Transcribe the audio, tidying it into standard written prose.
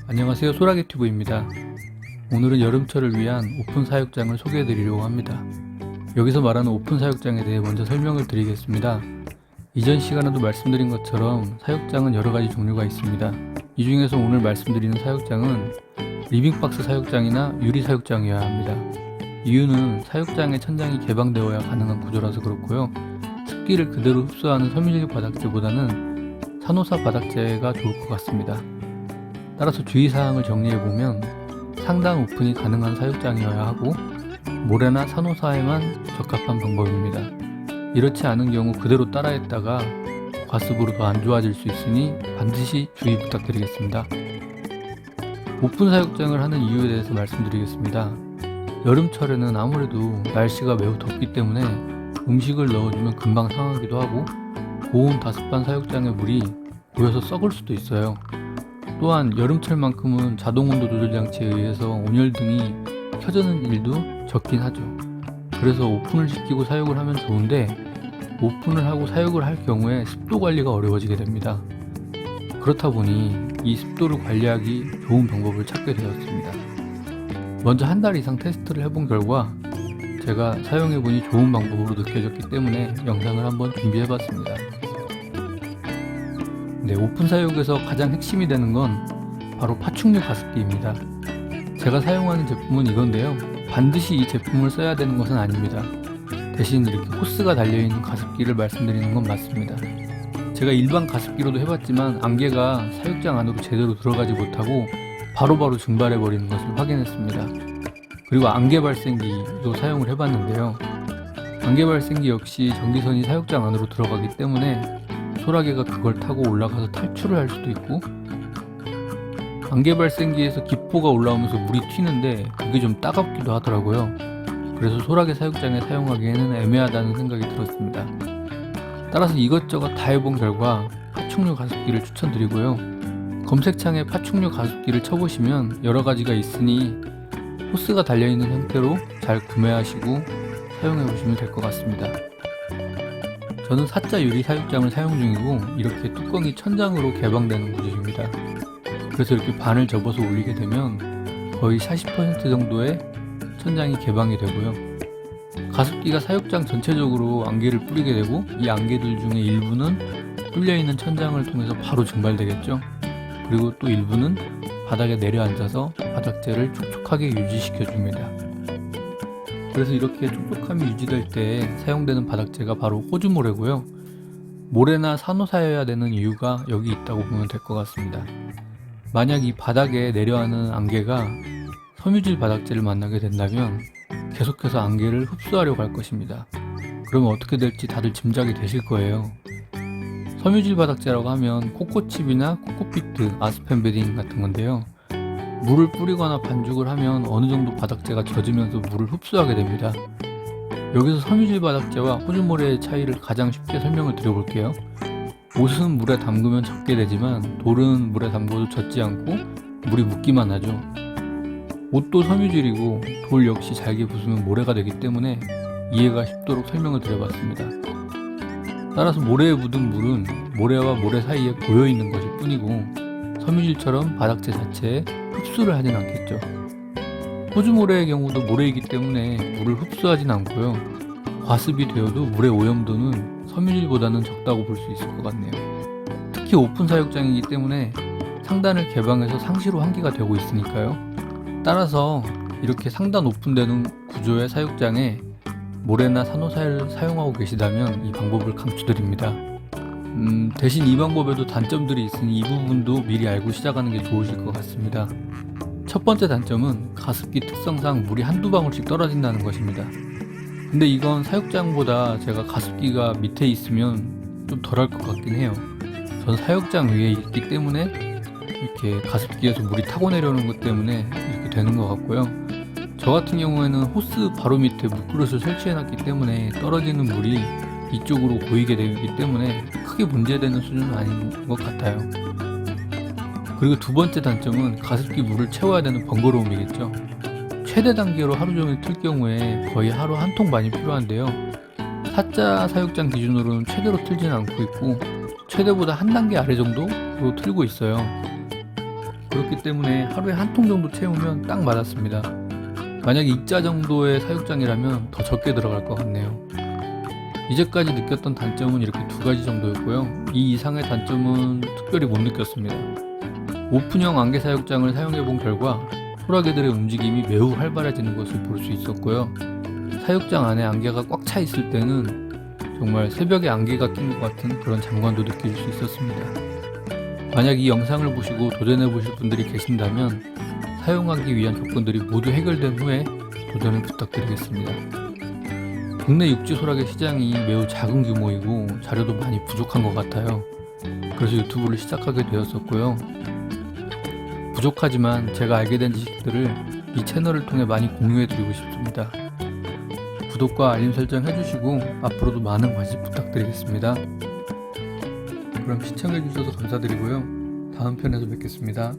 안녕하세요, 소라게튜브입니다. 오늘은 여름철을 위한 오픈 사육장을 소개해 드리려고 합니다. 여기서 말하는 오픈 사육장에 대해 먼저 설명을 드리겠습니다. 이전 시간에도 말씀드린 것처럼 사육장은 여러가지 종류가 있습니다. 이 중에서 오늘 말씀드리는 사육장은 리빙박스 사육장이나 유리 사육장이어야 합니다. 이유는 사육장의 천장이 개방되어야 가능한 구조라서 그렇고요. 습기를 그대로 흡수하는 섬유질 바닥재보다는 산호사 바닥재가 좋을 것 같습니다. 따라서 주의사항을 정리해보면 상단 오픈이 가능한 사육장이어야 하고 모래나 산호사에만 적합한 방법입니다. 이렇지 않은 경우 그대로 따라했다가 과습으로 더 안 좋아질 수 있으니 반드시 주의 부탁드리겠습니다. 오픈 사육장을 하는 이유에 대해서 말씀드리겠습니다. 여름철에는 아무래도 날씨가 매우 덥기 때문에 음식을 넣어주면 금방 상하기도 하고 고온 다습한 사육장의 물이 고여서 썩을 수도 있어요. 또한 여름철만큼은 자동온도 조절 장치에 의해서 온열등이 켜지는 일도 적긴 하죠. 그래서 오픈을 시키고 사육을 하면 좋은데 오픈을 하고 사육을 할 경우에 습도 관리가 어려워지게 됩니다. 그렇다 보니 이 습도를 관리하기 좋은 방법을 찾게 되었습니다. 먼저 한 달 이상 테스트를 해본 결과 제가 사용해보니 좋은 방법으로 느껴졌기 때문에 영상을 한번 준비해봤습니다. 오픈 사육에서 가장 핵심이 되는 건 바로 파충류 가습기입니다. 제가 사용하는 제품은 이건데요. 반드시 이 제품을 써야 되는 것은 아닙니다. 대신 이렇게 호스가 달려있는 가습기를 말씀드리는 건 맞습니다. 제가 일반 가습기로도 해봤지만 안개가 사육장 안으로 제대로 들어가지 못하고 바로바로 증발해버리는 것을 확인했습니다. 그리고 안개 발생기도 사용을 해봤는데요. 안개 발생기 역시 전기선이 사육장 안으로 들어가기 때문에 소라게가 그걸 타고 올라가서 탈출을 할 수도 있고 안개 발생기에서 기포가 올라오면서 물이 튀는데 그게 좀 따갑기도 하더라고요. 그래서 소라게 사육장에 사용하기에는 애매하다는 생각이 들었습니다. 따라서 이것저것 다 해본 결과 파충류 가습기를 추천드리고요. 검색창에 파충류 가습기를 쳐보시면 여러가지가 있으니 호스가 달려있는 형태로 잘 구매하시고 사용해보시면 될 것 같습니다. 저는 사자 유리 사육장을 사용 중이고 이렇게 뚜껑이 천장으로 개방되는 구조입니다. 그래서 이렇게 반을 접어서 올리게 되면 거의 40% 정도의 천장이 개방이 되고요. 가습기가 사육장 전체적으로 안개를 뿌리게 되고 이 안개들 중에 일부는 뚫려있는 천장을 통해서 바로 증발되겠죠. 그리고 또 일부는 바닥에 내려앉아서 바닥재를 촉촉하게 유지시켜줍니다. 그래서 이렇게 촉촉함이 유지될 때 사용되는 바닥재가 바로 호주모래고요. 모래나 산호사여야 되는 이유가 여기 있다고 보면 될 것 같습니다. 만약 이 바닥에 내려앉는 안개가 섬유질 바닥재를 만나게 된다면 계속해서 안개를 흡수하려고 할 것입니다. 그러면 어떻게 될지 다들 짐작이 되실 거예요. 섬유질 바닥재라고 하면 코코칩이나 코코피트, 아스펜 베딩 같은 건데요. 물을 뿌리거나 반죽을 하면 어느 정도 바닥재가 젖으면서 물을 흡수하게 됩니다. 여기서 섬유질 바닥재와 호주모래의 차이를 가장 쉽게 설명을 드려볼게요. 옷은 물에 담그면 젖게 되지만 돌은 물에 담궈도 젖지 않고 물이 묻기만 하죠. 옷도 섬유질이고 돌 역시 잘게 부수면 모래가 되기 때문에 이해가 쉽도록 설명을 드려봤습니다. 따라서 모래에 묻은 물은 모래와 모래 사이에 고여있는 것일 뿐이고 섬유질처럼 바닥재 자체에 흡수를 하진 않겠죠. 호주모래의 경우도 모래이기 때문에 물을 흡수하진 않고요. 과습이 되어도 물의 오염도는 섬유질보다는 적다고 볼 수 있을 것 같네요. 특히 오픈 사육장이기 때문에 상단을 개방해서 상시로 환기가 되고 있으니까요. 따라서 이렇게 상단 오픈되는 구조의 사육장에 모래나 산호사를 사용하고 계시다면 이 방법을 강추드립니다. 대신 이 방법에도 단점들이 있으니 이 부분도 미리 알고 시작하는 게 좋으실 것 같습니다. 첫 번째 단점은 가습기 특성상 물이 한두 방울씩 떨어진다는 것입니다. 근데 이건 사육장보다 제가 가습기가 밑에 있으면 좀 덜할 것 같긴 해요. 전 사육장 위에 있기 때문에 이렇게 가습기에서 물이 타고 내려오는 것 때문에 이렇게 되는 것 같고요. 저 같은 경우에는 호스 바로 밑에 물그릇을 설치해놨기 때문에 떨어지는 물이 이쪽으로 고이게 되기 때문에 크게 문제되는 수준은 아닌 것 같아요. 그리고 두 번째 단점은 가습기 물을 채워야 되는 번거로움이겠죠. 최대 단계로 하루 종일 틀 경우에 거의 하루 한 통 반이 필요한데요. 사자 사육장 기준으로는 최대로 틀지는 않고 있고 최대보다 한 단계 아래 정도로 틀고 있어요. 그렇기 때문에 하루에 한 통 정도 채우면 딱 맞았습니다. 만약에 입자 정도의 사육장이라면 더 적게 들어갈 것 같네요. 이제까지 느꼈던 단점은 이렇게 두 가지 정도였고요. 이 이상의 단점은 특별히 못 느꼈습니다. 오픈형 안개 사육장을 사용해 본 결과 호랑이들의 움직임이 매우 활발해지는 것을 볼 수 있었고요. 사육장 안에 안개가 꽉 차 있을 때는 정말 새벽에 안개가 낀 것 같은 그런 장관도 느낄 수 있었습니다. 만약 이 영상을 보시고 도전해 보실 분들이 계신다면 사용하기 위한 조건들이 모두 해결된 후에 도전을 부탁드리겠습니다. 국내 육지 소라게 시장이 매우 작은 규모이고 자료도 많이 부족한 것 같아요. 그래서 유튜브를 시작하게 되었었고요. 부족하지만 제가 알게 된 지식들을 이 채널을 통해 많이 공유해 드리고 싶습니다. 구독과 알림 설정 해주시고 앞으로도 많은 관심 부탁드리겠습니다. 그럼 시청해 주셔서 감사드리고요. 다음 편에서 뵙겠습니다.